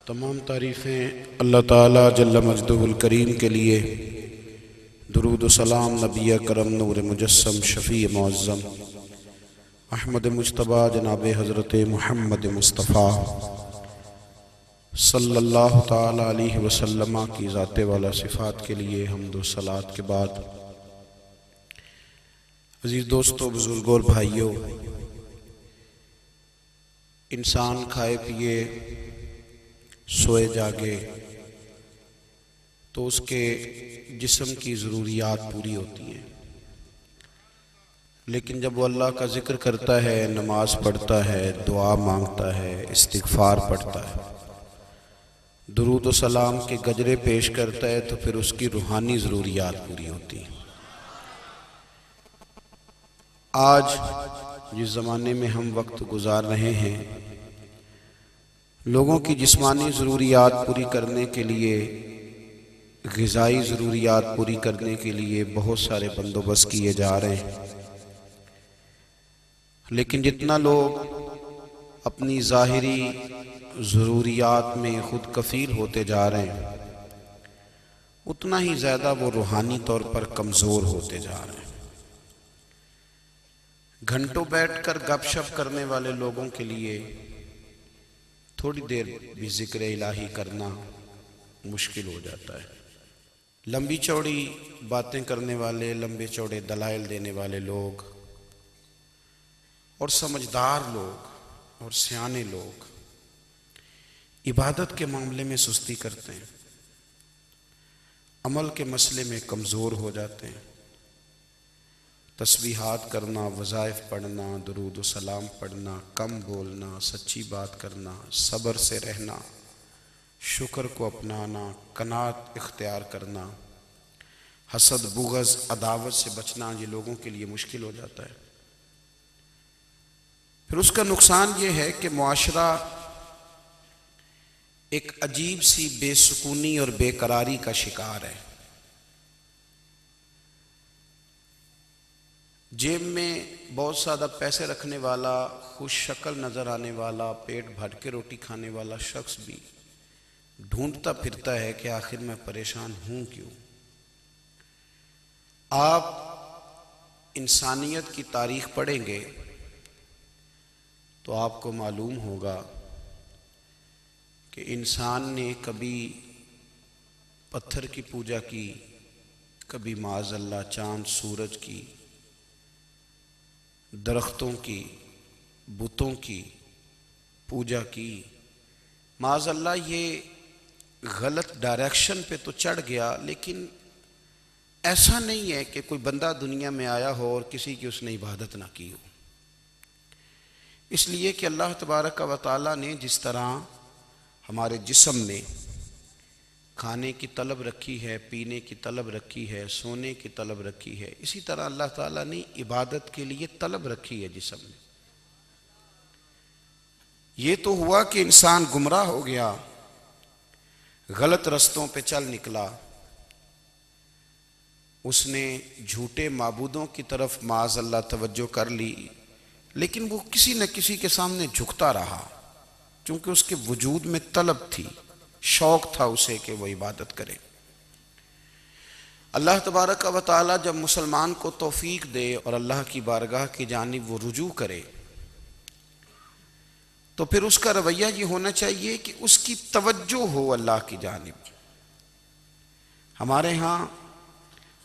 تمام تعریفیں اللہ تعالیٰ جل مجدہ الکریم کے لیے، درود و سلام نبی کرم نور مجسم شفیع معظم احمد مجتبیٰ جناب حضرت محمد مصطفیٰ صلی اللہ تعالیٰ علیہ وسلم کی ذات والا صفات کے لیے حمد و صلوات کے بعد، عزیز دوستو، بزرگوں اور بھائیوں، انسان کھائے پیے سوئے جاگے تو اس کے جسم کی ضروریات پوری ہوتی ہیں، لیکن جب وہ اللہ کا ذکر کرتا ہے، نماز پڑھتا ہے، دعا مانگتا ہے، استغفار پڑھتا ہے، درود و سلام کے گجرے پیش کرتا ہے، تو پھر اس کی روحانی ضروریات پوری ہوتی ہیں۔ آج جس زمانے میں ہم وقت گزار رہے ہیں، لوگوں کی جسمانی ضروریات پوری کرنے کے لیے، غذائی ضروریات پوری کرنے کے لیے بہت سارے بندوبست کیے جا رہے ہیں، لیکن جتنا لوگ اپنی ظاہری ضروریات میں خود کفیل ہوتے جا رہے ہیں، اتنا ہی زیادہ وہ روحانی طور پر کمزور ہوتے جا رہے ہیں۔ گھنٹوں بیٹھ کر گپ شپ کرنے والے لوگوں کے لیے تھوڑی دیر بھی ذکر الہی کرنا مشکل ہو جاتا ہے۔ لمبی چوڑی باتیں کرنے والے، لمبے چوڑے دلائل دینے والے لوگ اور سمجھدار لوگ اور سیانے لوگ عبادت کے معاملے میں سستی کرتے ہیں، عمل کے مسئلے میں کمزور ہو جاتے ہیں۔ تسبیحات کرنا، وظائف پڑھنا، درود و سلام پڑھنا، کم بولنا، سچی بات کرنا، صبر سے رہنا، شکر کو اپنانا، قناعت اختیار کرنا، حسد، بغض، عداوت سے بچنا، یہ لوگوں کے لیے مشکل ہو جاتا ہے۔ پھر اس کا نقصان یہ ہے کہ معاشرہ ایک عجیب سی بے سکونی اور بے قراری کا شکار ہے۔ جیب میں بہت زیادہ پیسے رکھنے والا، خوش شکل نظر آنے والا، پیٹ بھر کے روٹی کھانے والا شخص بھی ڈھونڈتا پھرتا ہے کہ آخر میں پریشان ہوں کیوں۔ آپ انسانیت کی تاریخ پڑھیں گے تو آپ کو معلوم ہوگا کہ انسان نے کبھی پتھر کی پوجا کی، کبھی معاذ اللہ چاند سورج کی، درختوں کی، بتوں کی پوجا کی۔ معاذ اللہ یہ غلط ڈائریکشن پہ تو چڑھ گیا، لیکن ایسا نہیں ہے کہ کوئی بندہ دنیا میں آیا ہو اور کسی کی اس نے عبادت نہ کی ہو۔ اس لیے کہ اللہ تبارک و تعالیٰ نے جس طرح ہمارے جسم میں کھانے کی طلب رکھی ہے، پینے کی طلب رکھی ہے، سونے کی طلب رکھی ہے، اسی طرح اللہ تعالیٰ نے عبادت کے لیے طلب رکھی ہے جسم میں۔ یہ تو ہوا کہ انسان گمراہ ہو گیا، غلط رستوں پہ چل نکلا، اس نے جھوٹے معبودوں کی طرف معاذ اللہ توجہ کر لی، لیکن وہ کسی نہ کسی کے سامنے جھکتا رہا، چونکہ اس کے وجود میں طلب تھی، شوق تھا اسے کہ وہ عبادت کرے۔ اللہ تبارک و تعالی جب مسلمان کو توفیق دے اور اللہ کی بارگاہ کی جانب وہ رجوع کرے، تو پھر اس کا رویہ یہ ہونا چاہیے کہ اس کی توجہ ہو اللہ کی جانب۔ ہمارے ہاں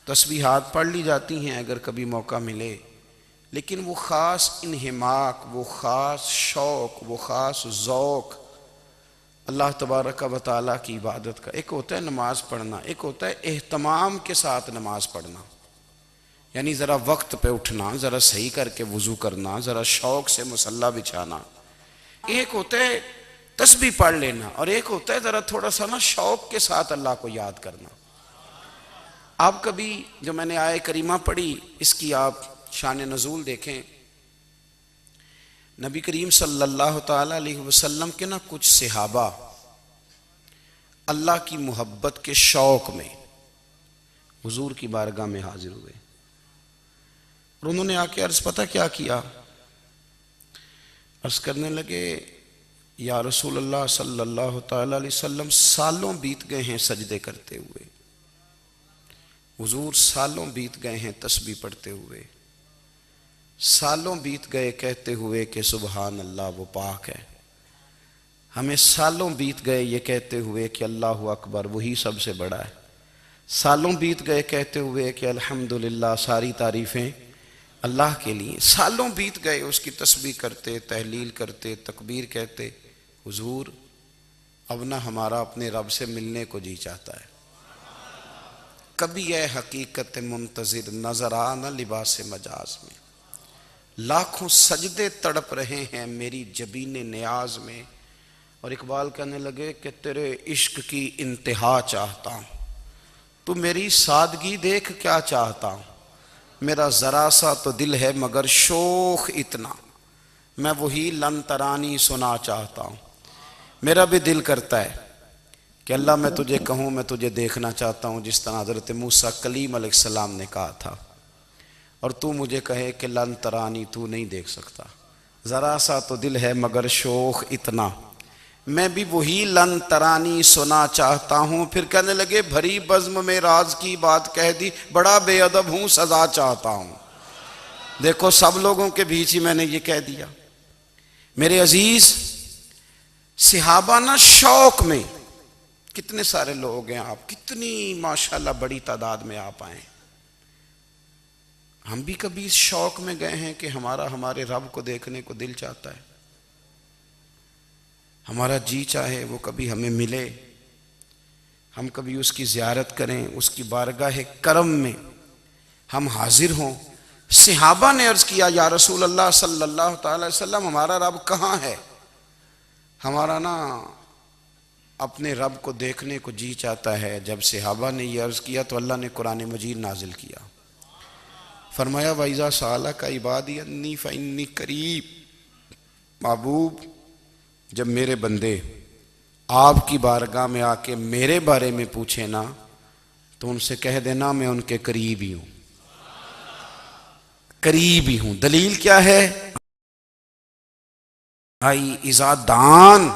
تسبیحات پڑھ لی جاتی ہیں اگر کبھی موقع ملے، لیکن وہ خاص انہماک، وہ خاص شوق، وہ خاص ذوق اللہ تبارک و تعالیٰ کی عبادت کا، ایک ہوتا ہے نماز پڑھنا، ایک ہوتا ہے اہتمام کے ساتھ نماز پڑھنا، یعنی ذرا وقت پہ اٹھنا، ذرا صحیح کر کے وضو کرنا، ذرا شوق سے مصلی بچھانا۔ ایک ہوتا ہے تسبیح پڑھ لینا، اور ایک ہوتا ہے ذرا تھوڑا سا نا شوق کے ساتھ اللہ کو یاد کرنا۔ آپ کبھی جو میں نے آیہ کریمہ پڑھی، اس کی آپ شان نزول دیکھیں، نبی کریم صلی اللہ تعالیٰ علیہ وسلم کے نا کچھ صحابہ اللہ کی محبت کے شوق میں حضور کی بارگاہ میں حاضر ہوئے، اور انہوں نے آ کے عرض پتہ کیا کیا؟ عرض کرنے لگے، یا رسول اللہ صلی اللہ تعالی علیہ وسلم سالوں بیت گئے ہیں سجدے کرتے ہوئے، حضور سالوں بیت گئے ہیں تسبیح پڑھتے ہوئے، سالوں بیت گئے کہتے ہوئے کہ سبحان اللہ وہ پاک ہے، ہمیں سالوں بیت گئے یہ کہتے ہوئے کہ اللہ اکبر وہی سب سے بڑا ہے، سالوں بیت گئے کہتے ہوئے کہ الحمدللہ ساری تعریفیں اللہ کے لیے، سالوں بیت گئے اس کی تسبیح کرتے، تحلیل کرتے، تکبیر کہتے۔ حضور اب نہ ہمارا اپنے رب سے ملنے کو جی چاہتا ہے، کبھی اے حقیقت منتظر نظر آ نہ لباس مجاز میں، لاکھوں سجدے تڑپ رہے ہیں میری جبین نیاز میں۔ اور اقبال کہنے لگے کہ تیرے عشق کی انتہا چاہتا ہوں، تو میری سادگی دیکھ کیا چاہتا ہوں، میرا ذرا سا تو دل ہے مگر شوق اتنا، میں وہی لن ترانی سنا چاہتا ہوں۔ میرا بھی دل کرتا ہے کہ اللہ میں تجھے کہوں میں تجھے دیکھنا چاہتا ہوں، جس طرح حضرت موسیٰ کلیم علیہ السلام نے کہا تھا، اور تو مجھے کہے کہ لن ترانی تو نہیں دیکھ سکتا، ذرا سا تو دل ہے مگر شوق اتنا، میں بھی وہی لن ترانی سنا چاہتا ہوں۔ پھر کہنے لگے بھری بزم میں راز کی بات کہہ دی، بڑا بے ادب ہوں سزا چاہتا ہوں۔ دیکھو سب لوگوں کے بیچ ہی میں نے یہ کہہ دیا۔ میرے عزیز صحابہ نا شوق میں، کتنے سارے لوگ ہیں آپ، کتنی ماشاءاللہ بڑی تعداد میں آپ آئیں، ہم بھی کبھی اس شوق میں گئے ہیں کہ ہمارے رب کو دیکھنے کو دل چاہتا ہے، ہمارا جی چاہے وہ کبھی ہمیں ملے، ہم کبھی اس کی زیارت کریں، اس کی بارگاہ کرم میں ہم حاضر ہوں۔ صحابہ نے عرض کیا یا رسول اللہ صلی اللہ تعالی وسلم ہمارا رب کہاں ہے؟ ہمارا نا اپنے رب کو دیکھنے کو جی چاہتا ہے۔ جب صحابہ نے یہ عرض کیا تو اللہ نے قرآن مجید نازل کیا، فرمایا وَإِذَا سَأَلَكَ عِبَادِي أَنِّي فَإِنِّي قَرِيبٌ، محبوب جب میرے بندے آپ کی بارگاہ میں آ کے میرے بارے میں پوچھیں نا تو ان سے کہہ دینا میں ان کے قریب ہی ہوں، قریب ہی ہوں۔ دلیل کیا ہے؟ بھائی اذا دان،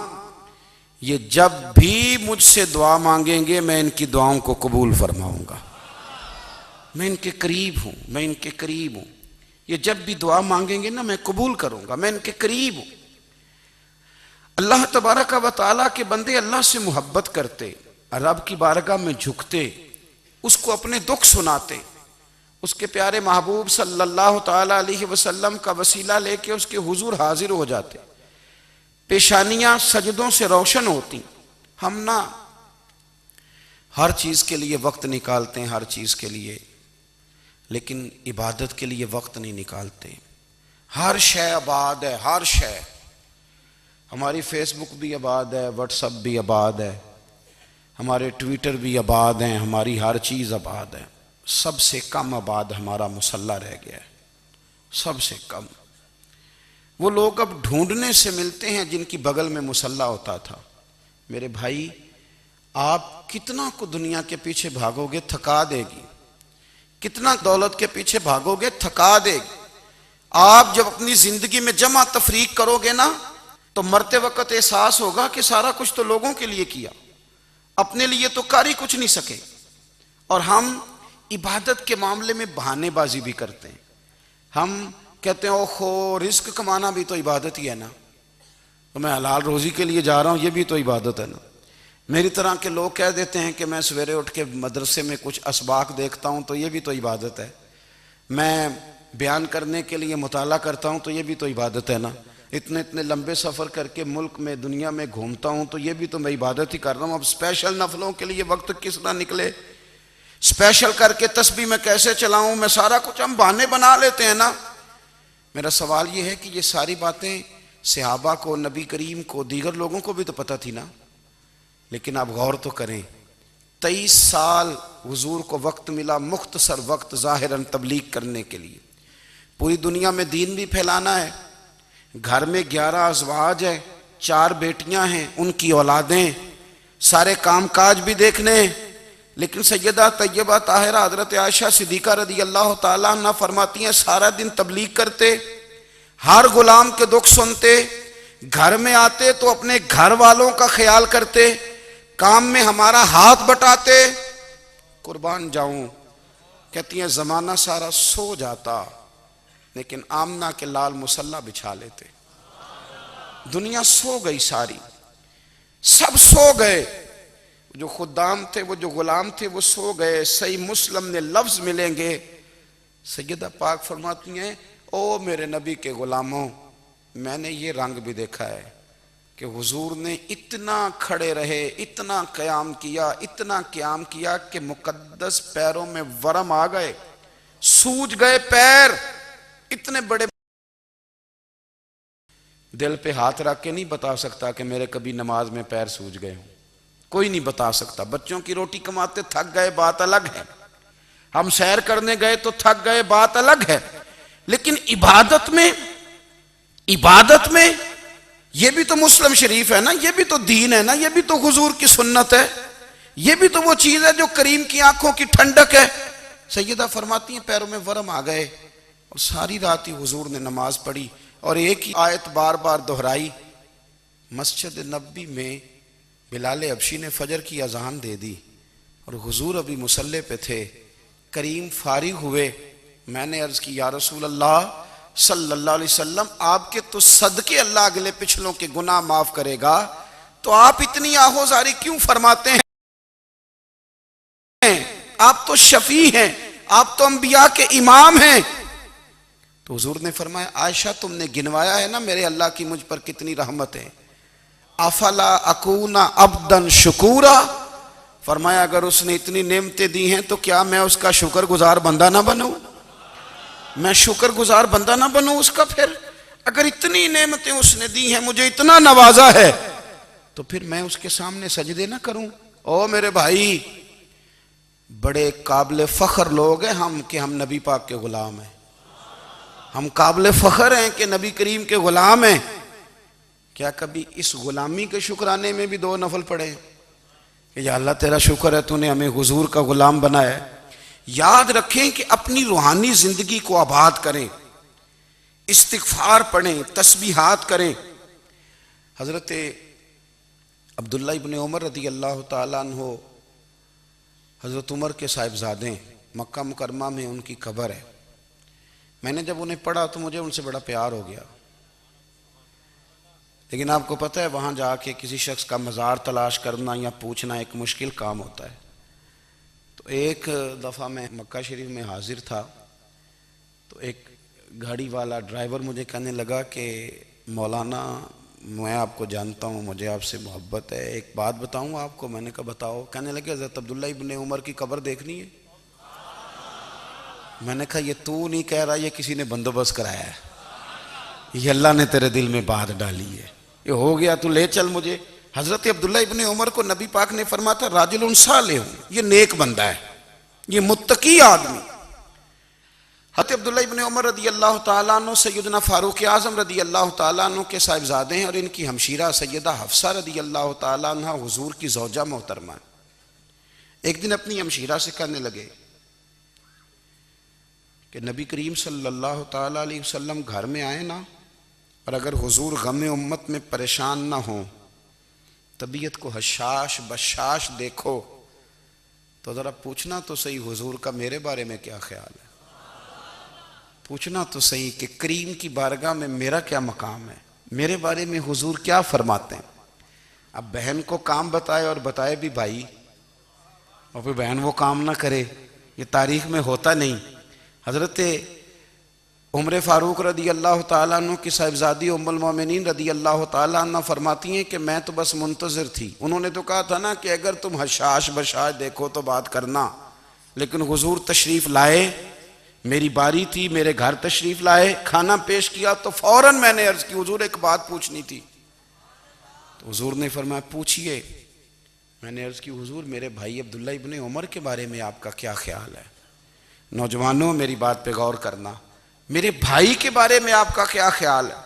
یہ جب بھی مجھ سے دعا مانگیں گے میں ان کی دعاؤں کو قبول فرماؤں گا، میں ان کے قریب ہوں، میں ان کے قریب ہوں، یہ جب بھی دعا مانگیں گے نا میں قبول کروں گا، میں ان کے قریب ہوں۔ اللہ تبارک و تعالیٰ کے بندے اللہ سے محبت کرتے، رب کی بارگاہ میں جھکتے، اس کو اپنے دکھ سناتے، اس کے پیارے محبوب صلی اللہ تعالیٰ علیہ وسلم کا وسیلہ لے کے اس کے حضور حاضر ہو جاتے، پیشانیاں سجدوں سے روشن ہوتی۔ ہم نا ہر چیز کے لیے وقت نکالتے ہیں، ہر چیز کے لیے، لیکن عبادت کے لیے وقت نہیں نکالتے۔ ہر شے آباد ہے، ہر شے، ہماری فیس بک بھی آباد ہے، واٹس ایپ بھی آباد ہے، ہمارے ٹویٹر بھی آباد ہیں، ہماری ہر چیز آباد ہے، سب سے کم آباد ہمارا مصلی رہ گیا ہے، سب سے کم۔ وہ لوگ اب ڈھونڈنے سے ملتے ہیں جن کی بغل میں مصلی ہوتا تھا۔ میرے بھائی آپ کتنا کو دنیا کے پیچھے بھاگو گے تھکا دے گی، کتنا دولت کے پیچھے بھاگو گے تھکا دے گی۔ آپ جب اپنی زندگی میں جمع تفریق کرو گے نا تو مرتے وقت احساس ہوگا کہ سارا کچھ تو لوگوں کے لیے کیا، اپنے لیے تو کر ہی کچھ نہیں سکے۔ اور ہم عبادت کے معاملے میں بہانے بازی بھی کرتے ہیں، ہم کہتے ہیں اوہو رزق کمانا بھی تو عبادت ہی ہے نا، تو میں حلال روزی کے لیے جا رہا ہوں یہ بھی تو عبادت ہے نا۔ میری طرح کے لوگ کہہ دیتے ہیں کہ میں سویرے اٹھ کے مدرسے میں کچھ اسباق دیکھتا ہوں تو یہ بھی تو عبادت ہے، میں بیان کرنے کے لیے مطالعہ کرتا ہوں تو یہ بھی تو عبادت ہے نا، اتنے لمبے سفر کر کے ملک میں دنیا میں گھومتا ہوں تو یہ بھی تو میں عبادت ہی کر رہا ہوں۔ اب اسپیشل نفلوں کے لیے وقت کس طرح نکلے، اسپیشل کر کے تسبیح میں کیسے چلاؤں، میں سارا کچھ ہم بہانے بنا لیتے ہیں نا۔ میرا سوال یہ ہے کہ یہ ساری باتیں صحابہ کو، نبی کریم کو، دیگر لوگوں کو بھی تو پتہ تھی نا، لیکن آپ غور تو کریں 23 سال حضور کو وقت ملا، مختصر وقت ظاہراً تبلیغ کرنے کے لیے، پوری دنیا میں دین بھی پھیلانا ہے، گھر میں 11 ازواج ہے، 4 بیٹیاں ہیں، ان کی اولادیں، سارے کام کاج بھی دیکھنے ہیں، لیکن سیدہ طیبہ طاہرہ حضرت عائشہ صدیقہ رضی اللہ تعالیٰ عنہ فرماتی ہیں سارا دن تبلیغ کرتے، ہر غلام کے دکھ سنتے، گھر میں آتے تو اپنے گھر والوں کا خیال کرتے، کام میں ہمارا ہاتھ بٹاتے۔ قربان جاؤں، کہتی ہیں زمانہ سارا سو جاتا لیکن آمنہ کے لال مصلی بچھا لیتے۔ دنیا سو گئی ساری، سب سو گئے، جو خدام تھے، وہ جو غلام تھے، وہ سو گئے۔ صحیح مسلم میں لفظ ملیں گے، سیدہ پاک فرماتی ہیں او میرے نبی کے غلاموں، میں نے یہ رنگ بھی دیکھا ہے کہ حضور نے اتنا کھڑے رہے، اتنا قیام کیا، اتنا قیام کیا کہ مقدس پیروں میں ورم آ گئے، سوج گئے پیر، اتنے بڑے۔ دل پہ ہاتھ رکھ کے نہیں بتا سکتا کہ میرے کبھی نماز میں پیر سوج گئے ہوں، کوئی نہیں بتا سکتا۔ بچوں کی روٹی کماتے تھک گئے بات الگ ہے، ہم سیر کرنے گئے تو تھک گئے بات الگ ہے، لیکن عبادت میں یہ بھی تو مسلم شریف ہے نا، یہ بھی تو دین ہے نا، یہ بھی تو حضور کی سنت ہے، یہ بھی تو وہ چیز ہے جو کریم کی آنکھوں کی ٹھنڈک ہے۔ سیدہ فرماتی ہیں پیروں میں ورم آ گئے، اور ساری رات ہی حضور نے نماز پڑھی اور ایک ہی آیت بار بار دہرائی۔ مسجد نبوی میں بلال حبشی نے فجر کی اذان دے دی اور حضور ابھی مصلی پہ تھے، کریم فارغ ہوئے۔ میں نے عرض کی یا رسول اللہ صلی اللہ علیہ وسلم، آپ کے تو صدقے اللہ اگلے پچھلوں کے گناہ معاف کرے گا، تو آپ اتنی آہوزاری کیوں فرماتے ہیں؟ آپ تو شفیع ہیں، آپ تو انبیاء کے امام ہیں۔ تو حضور نے فرمایا عائشہ تم نے گنوایا ہے نا میرے اللہ کی مجھ پر کتنی رحمت ہے، افلا اکون عبدا شکورا، فرمایا اگر اس نے اتنی نعمتیں دی ہیں تو کیا میں اس کا شکر گزار بندہ نہ بنوں؟ میں شکر گزار بندہ نہ بنوں اس کا؟ پھر اگر اتنی نعمتیں اس نے دی ہیں، مجھے اتنا نوازا ہے، تو پھر میں اس کے سامنے سجدے نہ کروں؟ او میرے بھائی، بڑے قابل فخر لوگ ہیں ہم کہ ہم نبی پاک کے غلام ہیں، ہم قابل فخر ہیں کہ نبی کریم کے غلام ہیں۔ کیا کبھی اس غلامی کے شکرانے میں بھی دو نفل پڑھے کہ یا اللہ تیرا شکر ہے تو نے ہمیں حضور کا غلام بنایا ہے؟ یاد رکھیں کہ اپنی روحانی زندگی کو آباد کریں، استغفار پڑھیں، تسبیحات کریں۔ حضرت عبداللہ ابن عمر رضی اللہ تعالیٰ عنہ حضرت عمر کے صاحبزادے، مکہ مکرمہ میں ان کی قبر ہے۔ میں نے جب انہیں پڑھا تو مجھے ان سے بڑا پیار ہو گیا، لیکن آپ کو پتہ ہے وہاں جا کے کسی شخص کا مزار تلاش کرنا یا پوچھنا ایک مشکل کام ہوتا ہے۔ تو ایک دفعہ میں مکہ شریف میں حاضر تھا، تو ایک گاڑی والا ڈرائیور مجھے کہنے لگا کہ مولانا میں آپ کو جانتا ہوں، مجھے آپ سے محبت ہے، ایک بات بتاؤں آپ کو؟ میں نے کہا بتاؤ۔ کہنے لگے حضرت عبداللہ ابن عمر کی قبر دیکھنی ہے۔ میں نے کہا یہ تو نہیں کہہ رہا، یہ کسی نے بندوبست کرایا ہے، یہ اللہ نے تیرے دل میں بات ڈالی ہے، یہ ہو گیا تو لے چل مجھے۔ حضرت عبداللہ ابن عمر کو نبی پاک نے فرمایا تھا راجل صالح، یہ نیک بندہ ہے، یہ متقی آدمی۔ حضرت عبداللہ ابن عمر رضی اللہ تعالیٰ عنہ سیدنا فاروق اعظم رضی اللہ تعالیٰ عنہ کے صاحبزادے ہیں، اور ان کی ہمشیرہ سیدہ حفصہ رضی اللہ تعالیٰ عنہ حضور کی زوجہ محترمہ ہیں۔ ایک دن اپنی ہمشیرہ سے کہنے لگے کہ نبی کریم صلی اللہ تعالیٰ علیہ وسلم گھر میں آئے نا، اور اگر حضور غم امت میں پریشان نہ ہوں، طبیعت کو حشاش بشاش دیکھو، تو ذرا پوچھنا تو صحیح حضور کا میرے بارے میں کیا خیال ہے، پوچھنا تو صحیح کہ کریم کی بارگاہ میں میرا کیا مقام ہے، میرے بارے میں حضور کیا فرماتے ہیں۔ اب بہن کو کام بتائے، اور بتائے بھی بھائی، اور پھر بہن وہ کام نہ کرے، یہ تاریخ میں ہوتا نہیں۔ حضرت عمر فاروق رضی اللہ تعالیٰ عنہ کی صاحبزادی ام المومنین رضی اللہ تعالیٰ عنہ فرماتی ہیں کہ میں تو بس منتظر تھی، انہوں نے تو کہا تھا نا کہ اگر تم حشاش بشاش دیکھو تو بات کرنا، لیکن حضور تشریف لائے، میری باری تھی، میرے گھر تشریف لائے، کھانا پیش کیا تو فوراً میں نے عرض کی حضور ایک بات پوچھنی تھی۔ تو حضور نے فرمایا پوچھئے۔ میں نے عرض کی حضور میرے بھائی عبداللہ ابن عمر کے بارے میں آپ کا کیا خیال ہے؟ نوجوانوں میری بات پہ غور کرنا، میرے بھائی کے بارے میں آپ کا کیا خیال ہے؟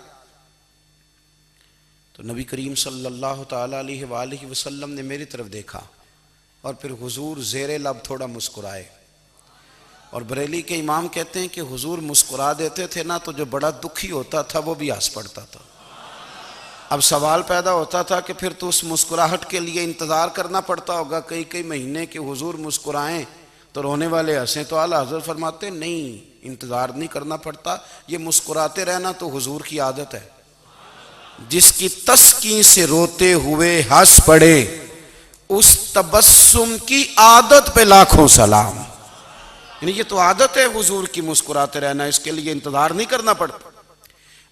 تو نبی کریم صلی اللہ تعالیٰ علیہ وآلہ وسلم نے میری طرف دیکھا، اور پھر حضور زیر لب تھوڑا مسکرائے، اور بریلی کے امام کہتے ہیں کہ حضور مسکرا دیتے تھے نا تو جو بڑا دکھی ہوتا تھا وہ بھی ہنس پڑتا تھا۔ اب سوال پیدا ہوتا تھا کہ پھر تو اس مسکراہٹ کے لیے انتظار کرنا پڑتا ہوگا کئی کئی مہینے کہ حضور مسکرائیں تو رونے والے ہنسیں، تو اعلیٰ حضرت فرماتے ہیں نہیں، انتظار نہیں کرنا پڑتا، یہ مسکراتے رہنا تو حضور کی عادت ہے۔ جس کی تسکین سے روتے ہوئے ہنس پڑے اس تبسم کی عادت پہ لاکھوں سلام۔ یعنی یہ تو عادت ہے حضور کی مسکراتے رہنا، اس کے لیے انتظار نہیں کرنا پڑتا۔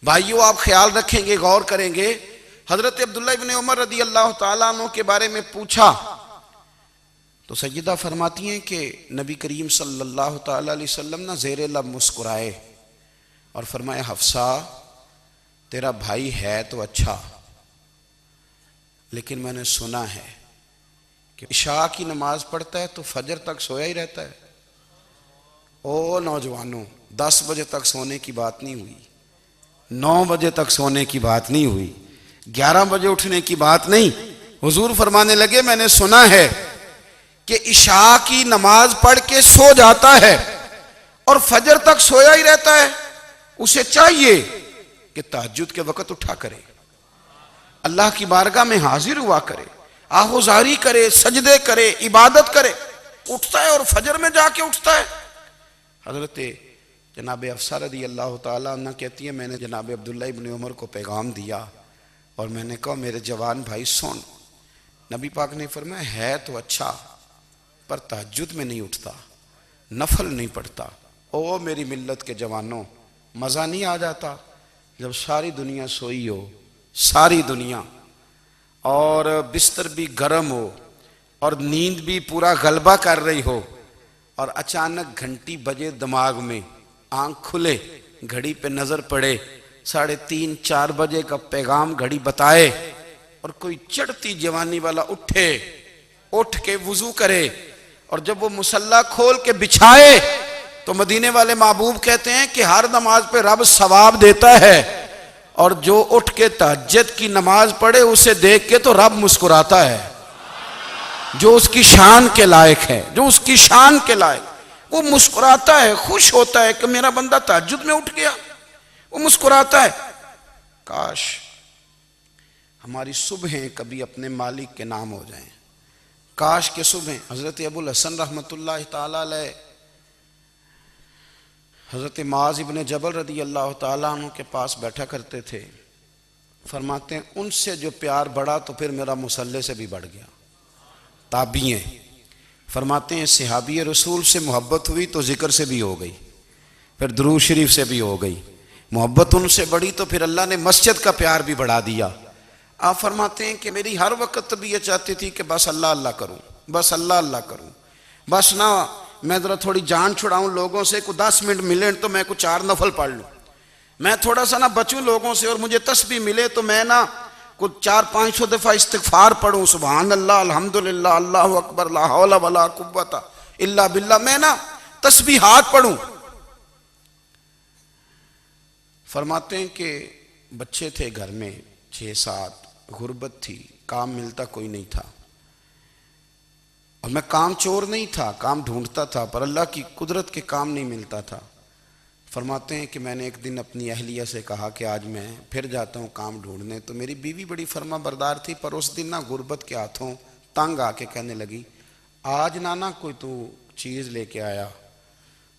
بھائیو آپ خیال رکھیں گے، غور کریں گے، حضرت عبداللہ ابن عمر رضی اللہ تعالیٰ عنہ کے بارے میں پوچھا تو سیدہ فرماتی ہیں کہ نبی کریم صلی اللہ تعالیٰ علیہ وسلم نہ زیر لب مسکرائے اور فرمایا حفصہ تیرا بھائی ہے تو اچھا، لیکن میں نے سنا ہے کہ عشاء کی نماز پڑھتا ہے تو فجر تک سویا ہی رہتا ہے۔ او نوجوانوں، 10 بجے تک سونے کی بات نہیں ہوئی، 9 بجے تک سونے کی بات نہیں ہوئی، 11 بجے اٹھنے کی بات نہیں۔ حضور فرمانے لگے میں نے سنا ہے کہ عشاء کی نماز پڑھ کے سو جاتا ہے اور فجر تک سویا ہی رہتا ہے، اسے چاہیے کہ تہجد کے وقت اٹھا کرے، اللہ کی بارگاہ میں حاضر ہوا کرے، آہوزاری کرے، سجدے کرے، عبادت کرے۔ اٹھتا ہے اور فجر میں جا کے اٹھتا ہے۔ حضرت جناب حفصہ رضی اللہ تعالیٰ عنہ کہتی ہے میں نے جناب عبداللہ ابن عمر کو پیغام دیا اور میں نے کہا میرے جوان بھائی سن، نبی پاک نے فرمایا ہے تو اچھا پر تہجد میں نہیں اٹھتا، نفل نہیں پڑھتا۔ او میری ملت کے جوانوں، مزہ نہیں آ جاتا جب ساری دنیا سوئی ہو، ساری دنیا، اور بستر بھی گرم ہو اور نیند بھی پورا غلبہ کر رہی ہو، اور اچانک گھنٹی بجے دماغ میں، آنکھ کھلے، گھڑی پہ نظر پڑے، 3:30 4 بجے کا پیغام گھڑی بتائے، اور کوئی چڑھتی جوانی والا اٹھ کے وضو کرے، اور جب وہ مصلی کھول کے بچھائے تو مدینے والے محبوب کہتے ہیں کہ ہر نماز پہ رب ثواب دیتا ہے، اور جو اٹھ کے تہجد کی نماز پڑھے اسے دیکھ کے تو رب مسکراتا ہے، جو اس کی شان کے لائق ہے، جو اس کی شان کے لائق، وہ مسکراتا ہے، خوش ہوتا ہے کہ میرا بندہ تہجد میں اٹھ گیا، وہ مسکراتا ہے۔ کاش ہماری صبحیں کبھی اپنے مالک کے نام ہو جائیں، کاش کے صبحیں۔ حضرت ابو الحسن رحمۃ اللہ تعالیٰ علیہ حضرت معاذ ابن جبل رضی اللہ تعالیٰ عنہ کے پاس بیٹھا کرتے تھے، فرماتے ہیں ان سے جو پیار بڑھا تو پھر میرا مصلی سے بھی بڑھ گیا۔ تابعی ہیں، فرماتے ہیں صحابی رسول سے محبت ہوئی تو ذکر سے بھی ہو گئی، پھر درود شریف سے بھی ہو گئی، محبت ان سے بڑھی تو پھر اللہ نے مسجد کا پیار بھی بڑھا دیا۔ آپ فرماتے ہیں کہ میری ہر وقت بھی یہ چاہتی تھی کہ بس اللہ اللہ کروں، بس اللہ اللہ کروں، بس نہ میں ذرا تھوڑی جان چھڑاؤں لوگوں سے، کوئی 10 منٹ ملے تو میں کچھ 4 نفل پڑھ لوں، میں تھوڑا سا نہ بچوں لوگوں سے، اور مجھے تسبیح ملے تو میں نہ کچھ 400-500 دفعہ استغفار پڑھوں، سبحان اللہ، الحمدللہ، اللہ اکبر، لا حول ولا قوت الا باللہ، میں نہ تسبیحات پڑھوں۔ فرماتے ہیں کہ بچے تھے گھر میں 6-7، غربت تھی، کام ملتا کوئی نہیں تھا، اور میں کام چور نہیں تھا، کام ڈھونڈتا تھا، پر اللہ کی قدرت کے کام نہیں ملتا تھا۔ فرماتے ہیں کہ میں نے ایک دن اپنی اہلیہ سے کہا کہ آج میں پھر جاتا ہوں کام ڈھونڈنے، تو میری بیوی بڑی فرما بردار تھی، پر اس دن نہ غربت کے ہاتھوں تنگ آ کے کہنے لگی آج نانا کوئی تو چیز لے کے آیا،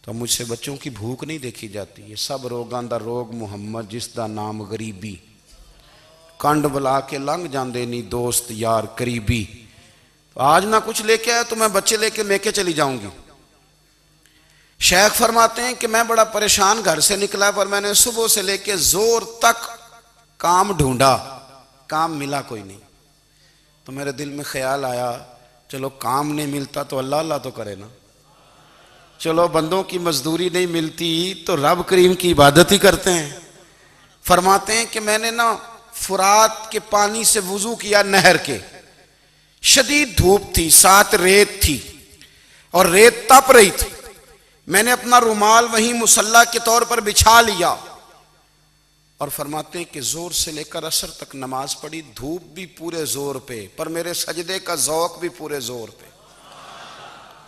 تو مجھ سے بچوں کی بھوک نہیں دیکھی جاتی، یہ سب روگاں دا روگ محمد جس دا نام غریبی، کنڈ بلا کے لنگ جاندے نہیں دوست یار قریبی، تو آج نہ کچھ لے کے آیا تو میں بچے لے کے چلی جاؤں گی۔ شیخ فرماتے ہیں کہ میں بڑا پریشان گھر سے نکلا، پر میں نے صبح سے لے کے زور تک کام ڈھونڈا، کام ملا کوئی نہیں، تو میرے دل میں خیال آیا چلو کام نہیں ملتا تو اللہ اللہ تو کرے نا، چلو بندوں کی مزدوری نہیں ملتی تو رب کریم کی عبادت ہی کرتے ہیں۔ فرماتے ہیں کہ میں نے نا فرات کے پانی سے وضو کیا، نہر کے، شدید دھوپ تھی، ساتھ ریت تھی اور ریت تپ رہی تھی، میں نے اپنا رومال وہیں مصلی کے طور پر بچھا لیا، اور فرماتے ہیں کہ زور سے لے کر عصر تک نماز پڑھی، دھوپ بھی پورے زور پہ، پر میرے سجدے کا ذوق بھی پورے زور پہ۔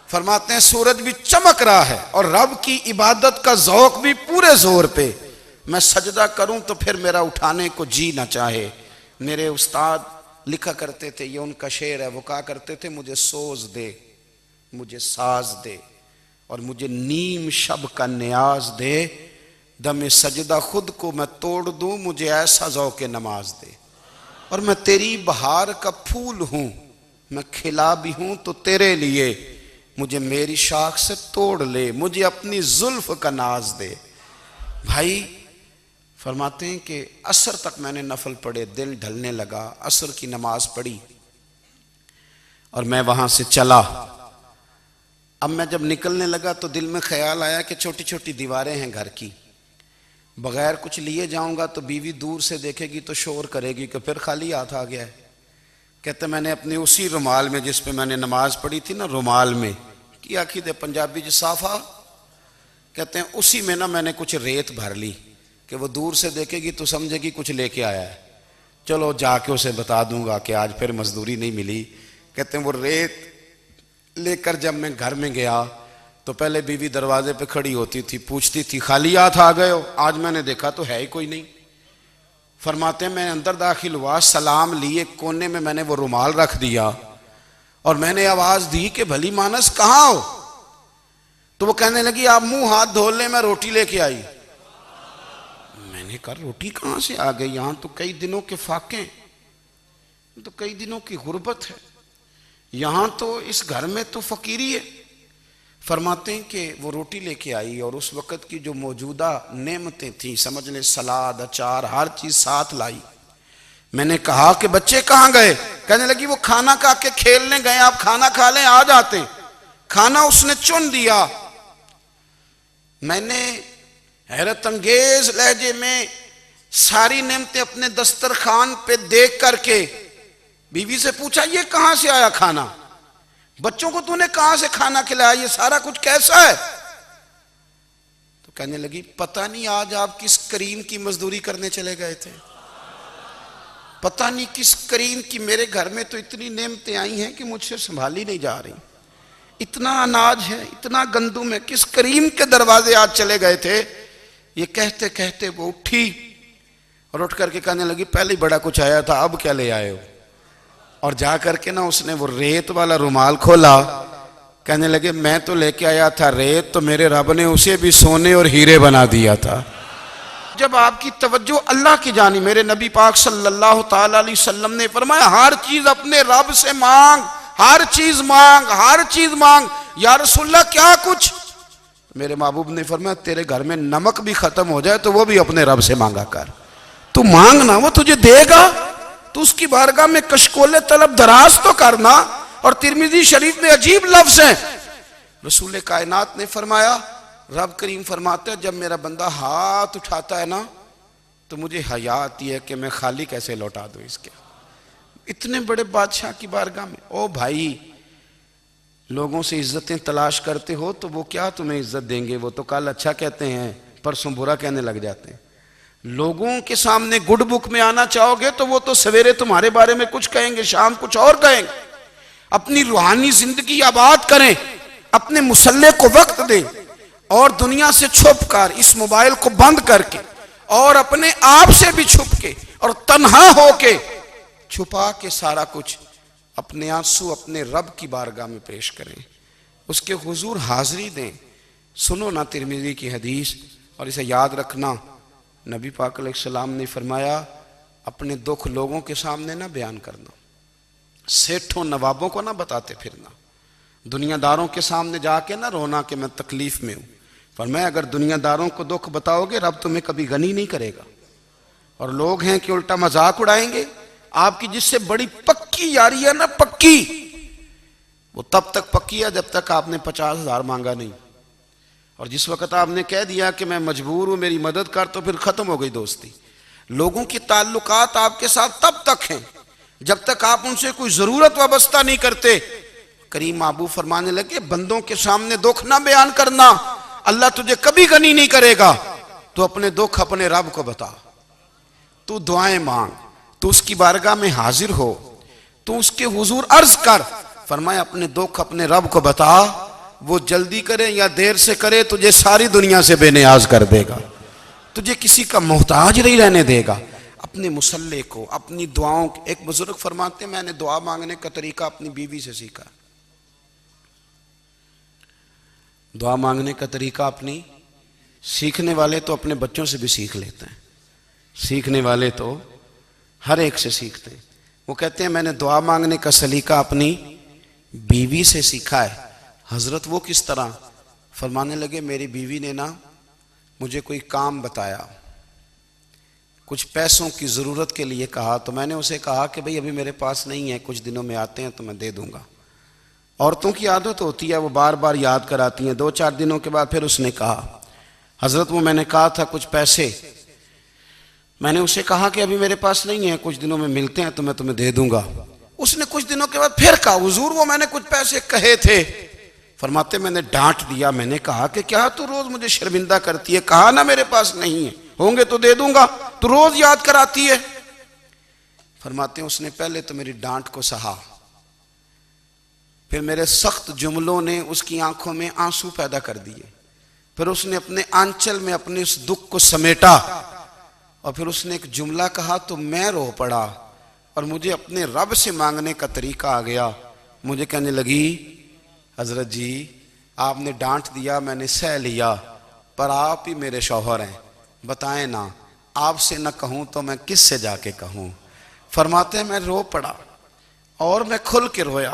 فرماتے ہیں سورج بھی چمک رہا ہے اور رب کی عبادت کا ذوق بھی پورے زور پہ، میں سجدہ کروں تو پھر میرا اٹھانے کو جی نہ چاہے، میرے استاد لکھا کرتے تھے، یہ ان کا شعر ہے، وہ کہا کرتے تھے مجھے سوز دے، مجھے ساز دے، اور مجھے نیم شب کا نیاز دے، دم سجدہ خود کو میں توڑ دوں، مجھے ایسا ذوق نماز دے، اور میں تیری بہار کا پھول ہوں، میں کھلا بھی ہوں تو تیرے لیے، مجھے میری شاخ سے توڑ لے، مجھے اپنی زلف کا ناز دے۔ بھائی فرماتے ہیں کہ عصر تک میں نے نفل پڑھے، دل ڈھلنے لگا، عصر کی نماز پڑھی اور میں وہاں سے چلا۔ اب میں جب نکلنے لگا تو دل میں خیال آیا کہ چھوٹی چھوٹی دیواریں ہیں گھر کی، بغیر کچھ لیے جاؤں گا تو بیوی دور سے دیکھے گی تو شور کرے گی کہ پھر خالی ہاتھ آ گیا ہے۔ کہتے میں نے اپنے اسی رومال میں جس پہ میں نے نماز پڑھی تھی نا، رومال میں کی آخی دے پنجابی صافہ کہتے ہیں، اسی میں نا میں نے کچھ ریت بھر لی کہ وہ دور سے دیکھے گی تو سمجھے گی کچھ لے کے آیا ہے، چلو جا کے اسے بتا دوں گا کہ آج پھر مزدوری نہیں ملی۔ کہتے ہیں وہ ریت لے کر جب میں گھر میں گیا تو پہلے بیوی دروازے پہ کھڑی ہوتی تھی، پوچھتی تھی خالی ہاتھ آ گئے ہو؟ آج میں نے دیکھا تو ہے ہی کوئی نہیں۔ فرماتے ہیں میں اندر داخل ہوا، سلام لیے، کونے میں میں نے وہ رومال رکھ دیا اور میں نے آواز دی کہ بھلی مانس کہاں ہو؟ تو وہ کہنے لگی آپ منہ ہاتھ دھو لیں، میں روٹی لے کے آئی۔ میں نے کہا روٹی کہاں سے آ گئی؟ یہاں تو کئی دنوں کے فاقے، تو کئی دنوں کی غربت ہے، یہاں تو اس گھر میں تو فقیری ہے۔ فرماتے ہیں کہ وہ روٹی لے کے آئی اور اس وقت کی جو موجودہ نعمتیں تھیں، سمجھ لیں سلاد، اچار، ہر چیز ساتھ لائی۔ میں نے کہا کہ بچے کہاں گئے؟ کہنے لگی وہ کھانا کھا کے کھیلنے گئے، آپ کھانا کھا لیں آ جاتے۔ کھانا اس نے چن دیا۔ میں نے حیرت انگیز لہجے میں ساری نعمتیں اپنے دسترخوان پہ دیکھ کر کے بیوی سے پوچھا یہ کہاں سے آیا کھانا؟ بچوں کو تو نے کہاں سے کھانا کھلایا؟ یہ سارا کچھ کیسا ہے؟ تو کہنے لگی پتہ نہیں آج آپ کس کریم کی مزدوری کرنے چلے گئے تھے، پتہ نہیں کس کریم کی، میرے گھر میں تو اتنی نعمتیں آئی ہیں کہ مجھ سے سنبھالی نہیں جا رہی، اتنا اناج ہے، اتنا گندم ہے، کس کریم کے دروازے آج چلے گئے تھے؟ یہ کہتے کہتے وہ اٹھی اور اٹھ کر کے کہنے لگی پہلے بڑا کچھ آیا تھا، اب کیا لے آئے ہو؟ اور جا کر کے نا اس نے وہ ریت والا رومال کھولا، کہنے لگے میں تو لے کے آیا تھا ریت، تو میرے رب نے اسے بھی سونے اور ہیرے بنا دیا تھا۔ جب آپ کی توجہ اللہ کی جانب، میرے نبی پاک صلی اللہ تعالی علیہ وسلم نے فرمایا ہر چیز اپنے رب سے مانگ، ہر چیز مانگ، ہر چیز مانگ۔ یا رسول اللہ کیا کچھ؟ میرے محبوب نے فرمایا تیرے گھر میں نمک بھی ختم ہو جائے تو وہ بھی اپنے رب سے مانگا کر، تو مانگنا وہ تجھے دے گا، تو اس کی بارگاہ میں کشکول طلب دراز تو کرنا۔ اور ترمذی شریف میں عجیب لفظ ہیں، رسول کائنات نے فرمایا، رب کریم فرماتا ہے جب میرا بندہ ہاتھ اٹھاتا ہے نا تو مجھے حیا آتی ہے کہ میں خالی کیسے لوٹا دوں اس کے، اتنے بڑے بادشاہ کی بارگاہ میں۔ او بھائی لوگوں سے عزتیں تلاش کرتے ہو تو وہ کیا تمہیں عزت دیں گے؟ وہ تو کل اچھا کہتے ہیں پرسوں برا کہنے لگ جاتے ہیں۔ لوگوں کے سامنے گڈ بک میں آنا چاہو گے تو وہ تو سویرے تمہارے بارے میں کچھ کہیں گے، شام کچھ اور کہیں گے۔ اپنی روحانی زندگی آباد کریں، اپنے مسلح کو وقت دیں، اور دنیا سے چھپ کر اس موبائل کو بند کر کے اور اپنے آپ سے بھی چھپ کے اور تنہا ہو کے چھپا کے سارا کچھ اپنے آنسو اپنے رب کی بارگاہ میں پیش کریں، اس کے حضور حاضری دیں۔ سنو نا ترمذی کی حدیث، اور اسے یاد رکھنا، نبی پاک علیہ السلام نے فرمایا اپنے دکھ لوگوں کے سامنے نہ بیان کرنا، سیٹھوں نوابوں کو نہ بتاتے پھرنا، دنیا داروں کے سامنے جا کے نہ رونا کہ میں تکلیف میں ہوں۔ فرمایا اگر دنیا داروں کو دکھ بتاؤ گے رب تمہیں کبھی غنی نہیں کرے گا، اور لوگ ہیں کہ الٹا مذاق اڑائیں گے۔ آپ کی جس سے بڑی پکی یاری ہے نا، پکی، وہ تب تک پکی ہے جب تک آپ نے 50,000 مانگا نہیں، اور جس وقت آپ نے کہہ دیا کہ میں مجبور ہوں میری مدد کر تو پھر ختم ہو گئی دوستی۔ لوگوں کی تعلقات آپ کے ساتھ تب تک ہیں جب تک آپ ان سے کوئی ضرورت وابستہ نہیں کرتے۔ کریم محبوب فرمانے لگے بندوں کے سامنے دکھ نہ بیان کرنا، اللہ تجھے کبھی غنی نہیں کرے گا، تو اپنے دکھ اپنے رب کو بتا، تو دعائیں مانگ، تو اس کی بارگاہ میں حاضر ہو، تو اس کے حضور عرض کر۔ فرمایا اپنے دکھ اپنے رب کو بتا، وہ جلدی کرے یا دیر سے کرے تجھے ساری دنیا سے بے نیاز کر دے گا، تجھے کسی کا محتاج نہیں رہنے دے گا۔ اپنے مسلح کو، اپنی دعاؤں کو. ایک بزرگ فرماتے ہیں میں نے دعا مانگنے کا طریقہ اپنی بیوی سے سیکھا. دعا مانگنے کا طریقہ اپنی، سیکھنے والے تو اپنے بچوں سے بھی سیکھ لیتے ہیں، سیکھنے والے تو ہر ایک سے سیکھتے ہیں. وہ کہتے ہیں میں نے دعا مانگنے کا سلیقہ اپنی بیوی سے سیکھا ہے. حضرت وہ کس طرح؟ فرمانے لگے میری بیوی نے نا مجھے کوئی کام بتایا، کچھ پیسوں کی ضرورت کے لیے کہا، تو میں نے اسے کہا کہ بھئی ابھی میرے پاس نہیں ہے، کچھ دنوں میں آتے ہیں تو میں دے دوں گا. عورتوں کی عادت ہوتی ہے وہ بار بار یاد کراتی ہیں. 2-4 دنوں کے بعد پھر اس نے کہا حضرت وہ میں نے کہا تھا کچھ پیسے، میں نے اسے کہا کہ ابھی میرے پاس نہیں ہے، کچھ دنوں میں ملتے ہیں تو میں تمہیں دے دوں گا. اس نے کچھ دنوں کے بعد پھر کہا حضور وہ میں نے کچھ پیسے کہے تھے. فرماتے میں نے ڈانٹ دیا، میں نے کہا کہ کیا تو روز مجھے شرمندہ کرتی ہے، کہا نا میرے پاس نہیں ہے، ہوں گے تو دے دوں گا، تو روز یاد کراتی ہے. فرماتے ہیں اس نے پہلے تو میری ڈانٹ کو سہا، پھر میرے سخت جملوں نے اس کی آنکھوں میں آنسو پیدا کر دیے، پھر اس نے اپنے آنچل میں اپنے اس دکھ کو سمیٹا، اور پھر اس نے ایک جملہ کہا تو میں رو پڑا، اور مجھے اپنے رب سے مانگنے کا طریقہ آ گیا. مجھے کہنے لگی حضرت جی آپ نے ڈانٹ دیا میں نے سہ لیا، پر آپ ہی میرے شوہر ہیں، بتائیں نا آپ سے نہ کہوں تو میں کس سے جا کے کہوں. فرماتے ہیں میں رو پڑا، اور میں کھل کے رویا،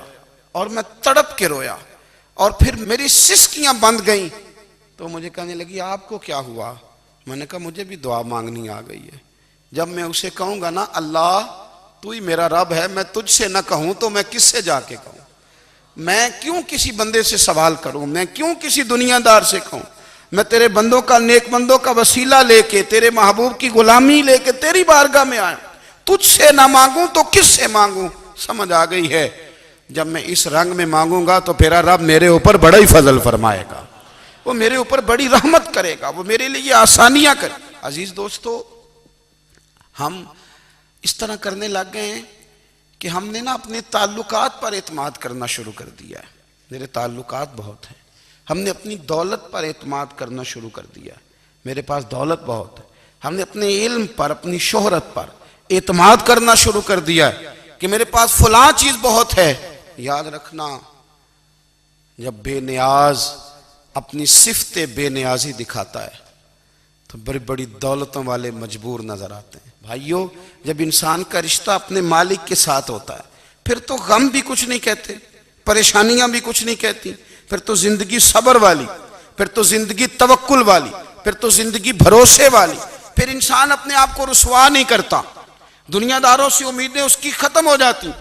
اور میں تڑپ کے رویا، اور پھر میری سسکیاں بند گئیں. تو مجھے کہنے لگی آپ کو کیا ہوا؟ میں نے کہا مجھے بھی دعا مانگنی آ گئی ہے. جب میں اسے کہوں گا نا اللہ تو ہی میرا رب ہے، میں تجھ سے نہ کہوں تو میں کس سے جا کے کہوں؟ میں کیوں کسی بندے سے سوال کروں؟ میں کیوں کسی دنیا دار سے کہوں؟ میں تیرے بندوں کا، نیک بندوں کا وسیلہ لے کے، تیرے محبوب کی غلامی لے کے تیری بارگاہ میں آیا، تجھ سے نہ مانگوں تو کس سے مانگوں؟ سمجھ آ گئی ہے. جب میں اس رنگ میں مانگوں گا تو پھر رب میرے اوپر بڑا ہی فضل فرمائے گا، وہ میرے اوپر بڑی رحمت کرے گا، وہ میرے لیے آسانیاں کرے. عزیز دوستو ہم اس طرح کرنے لگ گئے ہیں کہ ہم نے نا اپنے تعلقات پر اعتماد کرنا شروع کر دیا ہے. میرے تعلقات بہت ہیں. ہم نے اپنی دولت پر اعتماد کرنا شروع کر دیا ہے، میرے پاس دولت بہت ہے. ہم نے اپنے علم پر، اپنی شہرت پر اعتماد کرنا شروع کر دیا ہے کہ میرے پاس فلاں چیز بہت ہے. یاد رکھنا جب بے نیاز اپنی صفت بے نیازی دکھاتا ہے تو بڑی بڑی دولتوں والے مجبور نظر آتے ہیں. بھائیو جب انسان کا رشتہ اپنے مالک کے ساتھ ہوتا ہے پھر تو غم بھی کچھ نہیں کہتے، پریشانیاں بھی کچھ نہیں کہتی، پھر تو زندگی صبر والی، پھر تو زندگی توکل والی، پھر تو زندگی بھروسے والی. پھر انسان اپنے آپ کو رسوا نہیں کرتا، دنیا داروں سے امیدیں اس کی ختم ہو جاتی،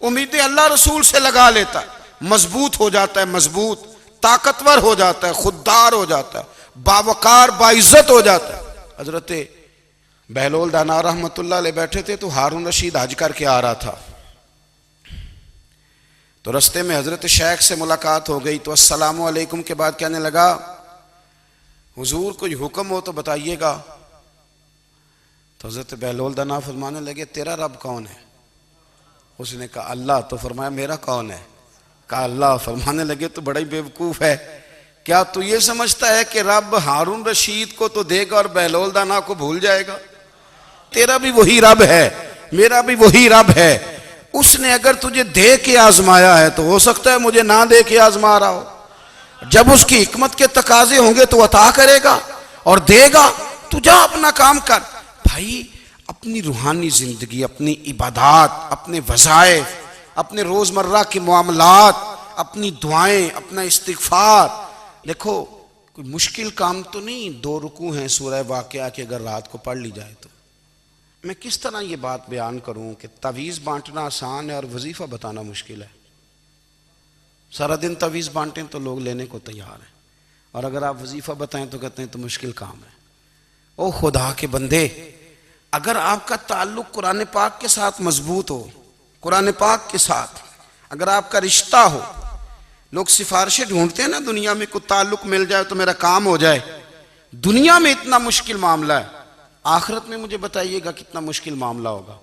امیدیں اللہ رسول سے لگا لیتا ہے، مضبوط ہو جاتا ہے، مضبوط، طاقتور ہو جاتا ہے، خوددار ہو جاتا ہے، باوقار باعزت ہو جاتا ہے. حضرت بہلول دانا رحمت اللہ علیہ بیٹھے تھے تو ہارون رشید حج کر کے آ رہا تھا، تو رستے میں حضرت شیخ سے ملاقات ہو گئی تو السلام علیکم کے بعد کہنے لگا حضور کوئی حکم ہو تو بتائیے گا. تو حضرت بہلول دانا فرمانے لگے تیرا رب کون ہے؟ اس نے کہا اللہ. تو فرمایا میرا کون ہے؟ کہا اللہ. فرمانے لگے تو بڑا ہی بیوقوف ہے، کیا تو یہ سمجھتا ہے کہ رب ہارون رشید کو تو دے گا اور بہلول دانا کو بھول جائے گا؟ تیرا بھی وہی رب ہے، میرا بھی وہی رب ہے. اس نے اگر تجھے دے کے آزمایا ہے تو ہو سکتا ہے مجھے نہ دے کے آزما رہا ہو. جب اس کی حکمت کے تقاضے ہوں گے تو عطا کرے گا اور دے گا. تو جا اپنا کام کر. بھائی اپنی روحانی زندگی، اپنی عبادات، اپنے وظائف، اپنے روزمرہ کے معاملات، اپنی دعائیں، اپنا استغفار. دیکھو کوئی مشکل کام تو نہیں، 2 رکوع ہیں سورہ واقعہ کہ اگر رات کو پڑھ لی جائے تو. میں کس طرح یہ بات بیان کروں کہ تعویذ بانٹنا آسان ہے اور وظیفہ بتانا مشکل ہے. سارا دن تعویذ بانٹیں تو لوگ لینے کو تیار ہیں، اور اگر آپ وظیفہ بتائیں تو کہتے ہیں تو مشکل کام ہے. او خدا کے بندے، اگر آپ کا تعلق قرآن پاک کے ساتھ مضبوط ہو، قرآن پاک کے ساتھ اگر آپ کا رشتہ ہو، لوگ سفارشیں ڈھونڈتے ہیں نا دنیا میں، کوئی تعلق مل جائے تو میرا کام ہو جائے. دنیا میں اتنا مشکل معاملہ ہے، آخرت میں مجھے بتائیے گا کتنا مشکل معاملہ ہوگا.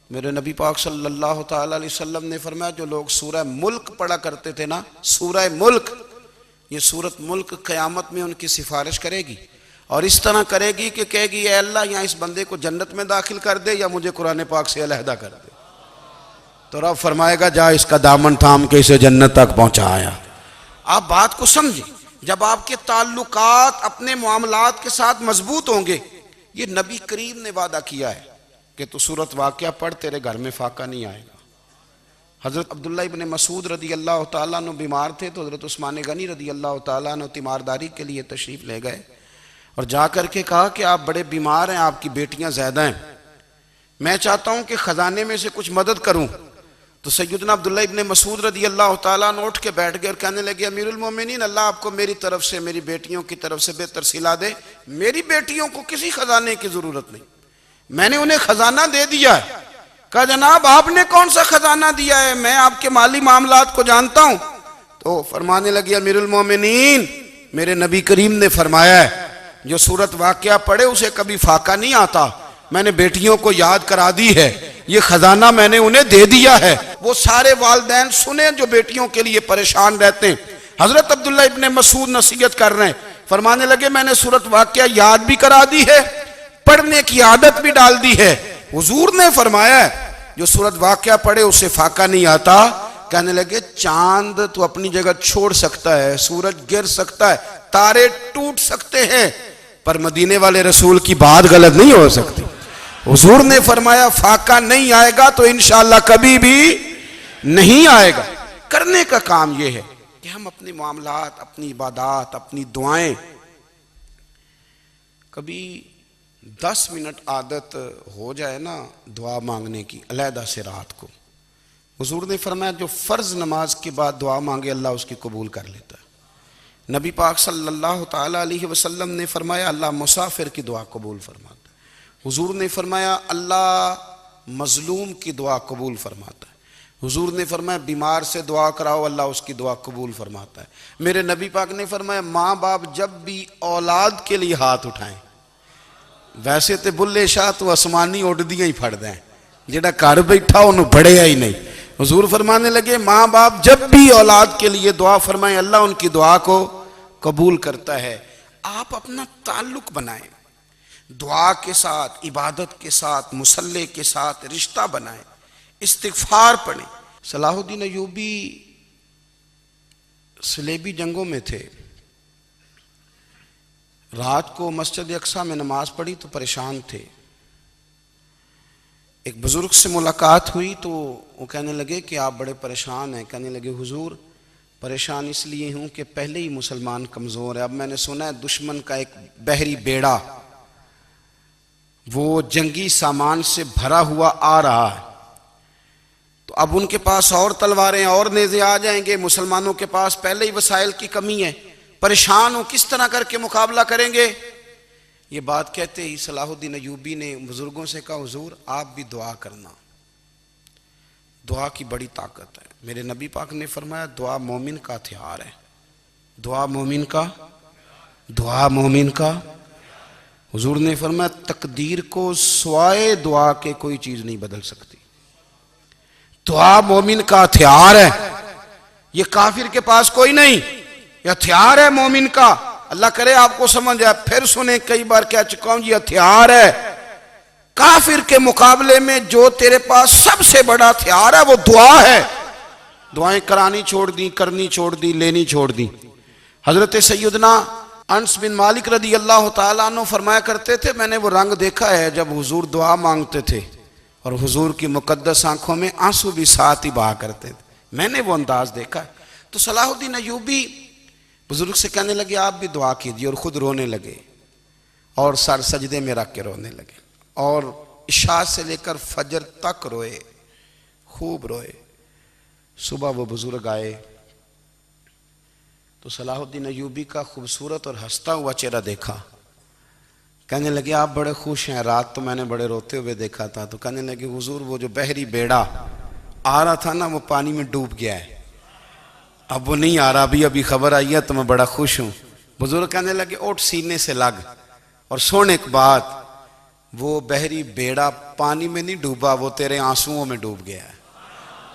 میرے نبی پاک صلی اللہ تعالیٰ علیہ وسلم نے فرمایا جو لوگ سورہ ملک پڑھا کرتے تھے نا، سورہ ملک، یہ سورت ملک قیامت میں ان کی سفارش کرے گی. اور اس طرح کرے گی کہ کہے گی اے اللہ یہاں اس بندے کو جنت میں داخل کر دے یا مجھے قرآن پاک سے علیحدہ کر دے، تو رب فرمائے گا جا اس کا دامن تھام کے اسے جنت تک پہنچایا۔ آپ بات کو سمجھیں، جب آپ کے تعلقات اپنے معاملات کے ساتھ مضبوط ہوں گے، یہ نبی کریم نے وعدہ کیا ہے کہ تو سورت واقعہ پڑھ تیرے گھر میں فاقہ نہیں آئے گا۔ حضرت عبداللہ ابن مسعود رضی اللہ تعالیٰ عنہ بیمار تھے تو حضرت عثمان غنی رضی اللہ تعالیٰ عنہ تیمارداری کے لیے تشریف لے گئے اور جا کر کے کہا کہ آپ بڑے بیمار ہیں، آپ کی بیٹیاں زیادہ ہیں، میں چاہتا ہوں کہ خزانے میں سے کچھ مدد کروں۔ تو سیدنا عبداللہ ابن مسعود رضی اللہ تعالیٰ عنہ اٹھ کے بیٹھ گئے اور کہنے لگے امیر المومنین، اللہ آپ کو میری طرف سے میری بیٹیوں کی طرف سے بہتر صلہ دے، میری بیٹیوں کو کسی خزانے کی ضرورت نہیں، میں نے انہیں خزانہ دے دیا ہے۔ کہا جناب آپ نے کون سا خزانہ دیا ہے، میں آپ کے مالی معاملات کو جانتا ہوں۔ تو فرمانے لگے امیر المومنین، میرے نبی کریم نے فرمایا ہے جو سورت واقعہ پڑھے اسے کبھی فاقہ نہیں آتا، میں نے بیٹیوں کو یاد کرا دی ہے، یہ خزانہ میں نے انہیں دے دیا ہے۔ وہ سارے والدین سنیں جو بیٹیوں کے لیے پریشان رہتے ہیں۔ حضرت عبداللہ ابن مسعود نصیحت کر رہے ہیں، فرمانے لگے میں نے سورت واقعہ یاد بھی کرا دی ہے، پڑھنے کی عادت بھی ڈال دی ہے۔ حضور نے فرمایا ہے جو سورت واقعہ پڑھے اسے فاقہ نہیں آتا۔ کہنے لگے چاند تو اپنی جگہ چھوڑ سکتا ہے، سورج گر سکتا ہے، تارے ٹوٹ سکتے ہیں، پر مدینے والے رسول کی بات غلط نہیں ہو سکتی۔ حضور نے فرمایا فاقہ نہیں آئے گا تو انشاءاللہ کبھی بھی نہیں آئے گا۔ کرنے کا کام یہ ہے کہ ہم اپنے معاملات، اپنی عبادات، اپنی دعائیں کبھی 10 منٹ عادت ہو جائے نا دعا مانگنے کی علیحدہ سے رات کو۔ حضور نے فرمایا جو فرض نماز کے بعد دعا مانگے اللہ اس کی قبول کر لیتا ہے۔ نبی پاک صلی اللہ تعالیٰ علیہ وسلم نے فرمایا اللہ مسافر کی دعا قبول فرماتا ہے۔ حضور نے فرمایا اللہ مظلوم کی دعا قبول فرماتا ہے۔ حضور نے فرمایا بیمار سے دعا کراؤ اللہ اس کی دعا قبول فرماتا ہے۔ میرے نبی پاک نے فرمایا ماں باپ جب بھی اولاد کے لیے ہاتھ اٹھائیں، ویسے تے بلے شاہ تو آسمانی اڈدیاں ہی پھڑ دیں، جڑا گھر بیٹھا انہوں بڑھیا ہی نہیں۔ حضور فرمانے لگے ماں باپ جب بھی اولاد کے لیے دعا فرمائیں اللہ ان کی دعا کو قبول کرتا ہے۔ آپ اپنا تعلق بنائیں، دعا کے ساتھ، عبادت کے ساتھ، مصلی کے ساتھ رشتہ بنائیں، استغفار پڑھیں۔ صلاح الدین ایوبی صلیبی جنگوں میں تھے، رات کو مسجد اقصیٰ میں نماز پڑھی تو پریشان تھے۔ ایک بزرگ سے ملاقات ہوئی تو وہ کہنے لگے کہ آپ بڑے پریشان ہیں۔ کہنے لگے حضور پریشان اس لیے ہوں کہ پہلے ہی مسلمان کمزور ہے، اب میں نے سنا ہے دشمن کا ایک بحری بیڑا وہ جنگی سامان سے بھرا ہوا آ رہا ہے، تو اب ان کے پاس اور تلواریں اور نیزے آ جائیں گے، مسلمانوں کے پاس پہلے ہی وسائل کی کمی ہے، پریشان ہوں کس طرح کر کے مقابلہ کریں گے۔ یہ بات کہتے ہی صلاح الدین ایوبی نے بزرگوں سے کہا حضور آپ بھی دعا کرنا، دعا کی بڑی طاقت ہے۔ میرے نبی پاک نے فرمایا دعا مومن کا ہتھیار ہے، دعا مومن کا۔ حضور نے فرمایا تقدیر کو سوائے دعا کے کوئی چیز نہیں بدل سکتی، دعا مومن کا ہتھیار ہے، یہ کافر کے پاس کوئی نہیں، یہ ہتھیار ہے مومن کا۔ اللہ کرے آپ کو سمجھ آئے، پھر سنیں کئی بار کہہ چکا ہوں یہ ہتھیار ہے۔ کافر کے مقابلے میں جو تیرے پاس سب سے بڑا ہتھیار ہے وہ دعا ہے۔ دعائیں کرانی چھوڑ دی، کرنی چھوڑ دی، لینی چھوڑ دی۔ حضرت سیدنا انس بن مالک رضی اللہ تعالیٰ عنہ فرمایا کرتے تھے میں نے وہ رنگ دیکھا ہے جب حضور دعا مانگتے تھے اور حضور کی مقدس آنکھوں میں آنسو بھی ساتھ ہی بہا کرتے تھے، میں نے وہ انداز دیکھا ہے۔ تو صلاح الدین ایوبی بزرگ سے کہنے لگے آپ بھی دعا کیجیے، اور خود رونے لگے اور سر سجدے میں رکھ کے رونے لگے، اور عشاء سے لے کر فجر تک روئے، خوب روئے۔ صبح وہ بزرگ آئے تو صلاح الدین ایوبی کا خوبصورت اور ہنستا ہوا چہرہ دیکھا، کہنے لگے آپ بڑے خوش ہیں، رات تو میں نے بڑے روتے ہوئے دیکھا تھا۔ تو کہنے لگے حضور وہ جو بحری بیڑا آ رہا تھا نا وہ پانی میں ڈوب گیا ہے، اب وہ نہیں آ رہا، ابھی خبر آئی ہے تو میں بڑا خوش ہوں۔ بزرگ کہنے لگے اٹھ سینے سے لگ، اور سن ایک بات، وہ بحری بیڑا پانی میں نہیں ڈوبا، وہ تیرے آنسوؤں میں ڈوب گیا ہے۔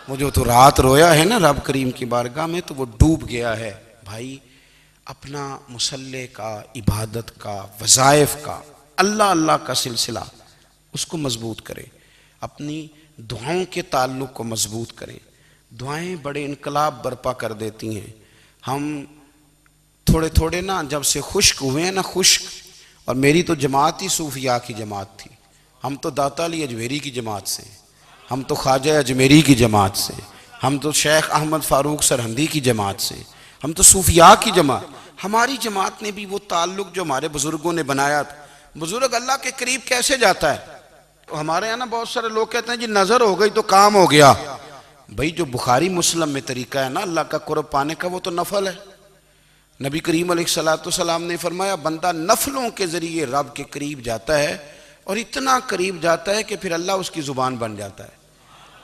وہ جو تو رات رویا ہے نا رب کریم کی بارگاہ میں تو وہ ڈوب گیا ہے۔ بھائی اپنا مصلی کا، عبادت کا، وظائف کا، اللہ اللہ کا سلسلہ اس کو مضبوط کریں، اپنی دعاؤں کے تعلق کو مضبوط کریں۔ دعائیں بڑے انقلاب برپا کر دیتی ہیں۔ ہم تھوڑے تھوڑے نا جب سے خشک ہوئے ہیں نا، خشک، اور میری تو جماعت ہی صوفیاء کی جماعت تھی، ہم تو داتا علی اجمیری کی جماعت سے، ہم تو خواجہ اجمیری کی جماعت سے، ہم تو شیخ احمد فاروق سرہندی کی جماعت سے، ہم تو صوفیاء کی جماعت۔ ہماری جماعت نے بھی وہ تعلق جو ہمارے بزرگوں نے بنایا تھا۔ بزرگ اللہ کے قریب کیسے جاتا ہے؟ ہمارے یہاں نا بہت سارے لوگ کہتے ہیں جی نظر ہو گئی تو کام ہو گیا۔ بھئی جو بخاری مسلم میں طریقہ ہے نا اللہ کا قرب پانے کا، وہ تو نفل ہے۔ نبی کریم علیہ السلام نے فرمایا بندہ نفلوں کے ذریعے رب کے قریب جاتا ہے، اور اتنا قریب جاتا ہے کہ پھر اللہ اس کی زبان بن جاتا ہے،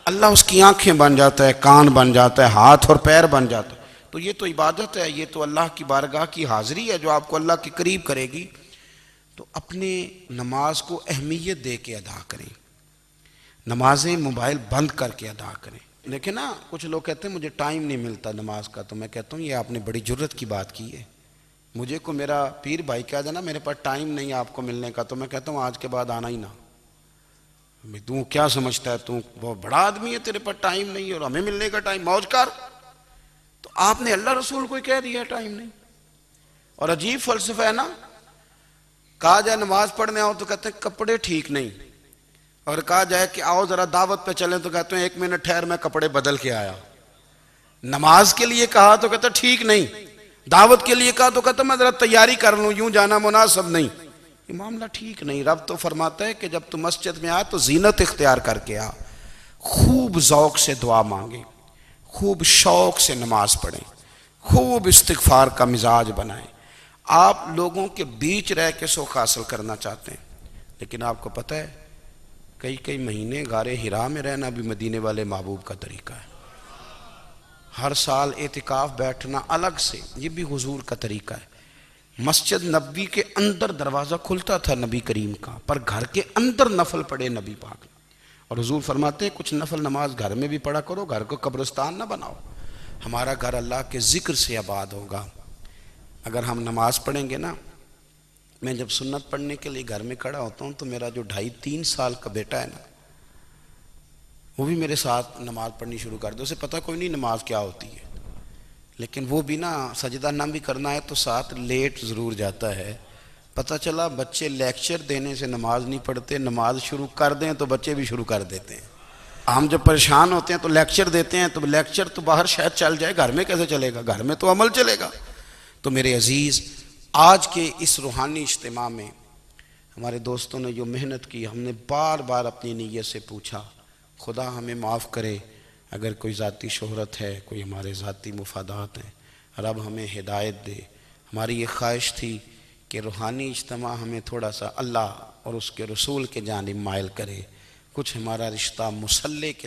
اللہ اس کی آنکھیں بن جاتا ہے، کان بن جاتا ہے، ہاتھ اور پیر بن جاتا ہے۔ تو یہ تو عبادت ہے، یہ تو اللہ کی بارگاہ کی حاضری ہے جو آپ کو اللہ کے قریب کرے گی۔ تو اپنے نماز کو اہمیت دے کے ادا کریں، نمازیں موبائل بند کر کے ادا کریں۔ لیکن نا کچھ لوگ کہتے ہیں مجھے ٹائم نہیں ملتا نماز کا، تو میں کہتا ہوں یہ آپ نے بڑی جرت کی بات کی ہے۔ مجھے کو میرا پیر بھائی کہہ دینا میرے پاس ٹائم نہیں آپ کو ملنے کا، تو میں کہتا ہوں آج کے بعد آنا ہی نہ۔ تو کیا سمجھتا ہے، تو وہ بڑا آدمی ہے، تیرے پاس ٹائم نہیں اور ہمیں ملنے کا ٹائم، موج کر۔ تو آپ نے اللہ رسول کو کہہ دیا ٹائم نہیں۔ اور عجیب فلسفہ ہے نا، کہا جائے نماز پڑھنے آؤ تو کہتے ہیں کپڑے ٹھیک نہیں، اور کہا جائے کہ آؤ ذرا دعوت پہ چلیں تو کہتے ہیں 1 منٹ ٹھہر میں کپڑے بدل کے آیا۔ نماز کے لیے کہا تو کہتے ہیں ٹھیک نہیں، دعوت کے لیے کہا تو کہتے ہیں میں ذرا تیاری کر لوں، یوں جانا مناسب نہیں۔ یہ معاملہ ٹھیک نہیں۔ رب تو فرماتا ہے کہ جب تم مسجد میں آ تو زینت اختیار کر کے آ، خوب ذوق سے دعا مانگیں، خوب شوق سے نماز پڑھیں، خوب استغفار کا مزاج بنائیں۔ آپ لوگوں کے بیچ رہ کے سوکھ حاصل کرنا چاہتے ہیں، لیکن آپ کو پتہ ہے کئی مہینے غار حرا میں رہنا بھی مدینے والے محبوب کا طریقہ ہے۔ ہر سال اعتکاف بیٹھنا الگ سے، یہ بھی حضور کا طریقہ ہے۔ مسجد نبوی کے اندر دروازہ کھلتا تھا نبی کریم کا، پر گھر کے اندر نفل پڑے نبی پاک نے۔ اور حضور فرماتے ہیں کچھ نفل نماز گھر میں بھی پڑھا کرو، گھر کو قبرستان نہ بناؤ۔ ہمارا گھر اللہ کے ذکر سے آباد ہوگا اگر ہم نماز پڑھیں گے نا۔ میں جب سنت پڑھنے کے لیے گھر میں کھڑا ہوتا ہوں تو میرا جو 2.5-3 سال کا بیٹا ہے نا، وہ بھی میرے ساتھ نماز پڑھنی شروع کر دے۔ اسے پتہ کوئی نہیں نماز کیا ہوتی ہے، لیکن وہ بھی نا سجدہ نہ بھی کرنا ہے تو ساتھ لیٹ ضرور جاتا ہے۔ پتہ چلا بچے لیکچر دینے سے نماز نہیں پڑھتے، نماز شروع کر دیں تو بچے بھی شروع کر دیتے ہیں۔ ہم جب پریشان ہوتے ہیں تو لیکچر دیتے ہیں، تو لیکچر تو باہر شاید چل جائے، گھر میں کیسے چلے گا؟ گھر میں تو عمل چلے گا۔ تو میرے عزیز، آج کے اس روحانی اجتماع میں ہمارے دوستوں نے جو محنت کی، ہم نے بار بار اپنی نیت سے پوچھا خدا ہمیں معاف کرے اگر کوئی ذاتی شہرت ہے، کوئی ہمارے ذاتی مفادات ہیں، رب ہمیں ہدایت دے۔ ہماری یہ خواہش تھی کہ روحانی اجتماع ہمیں تھوڑا سا اللہ اور اس کے رسول کے جانب مائل کرے، کچھ ہمارا رشتہ مصلی کے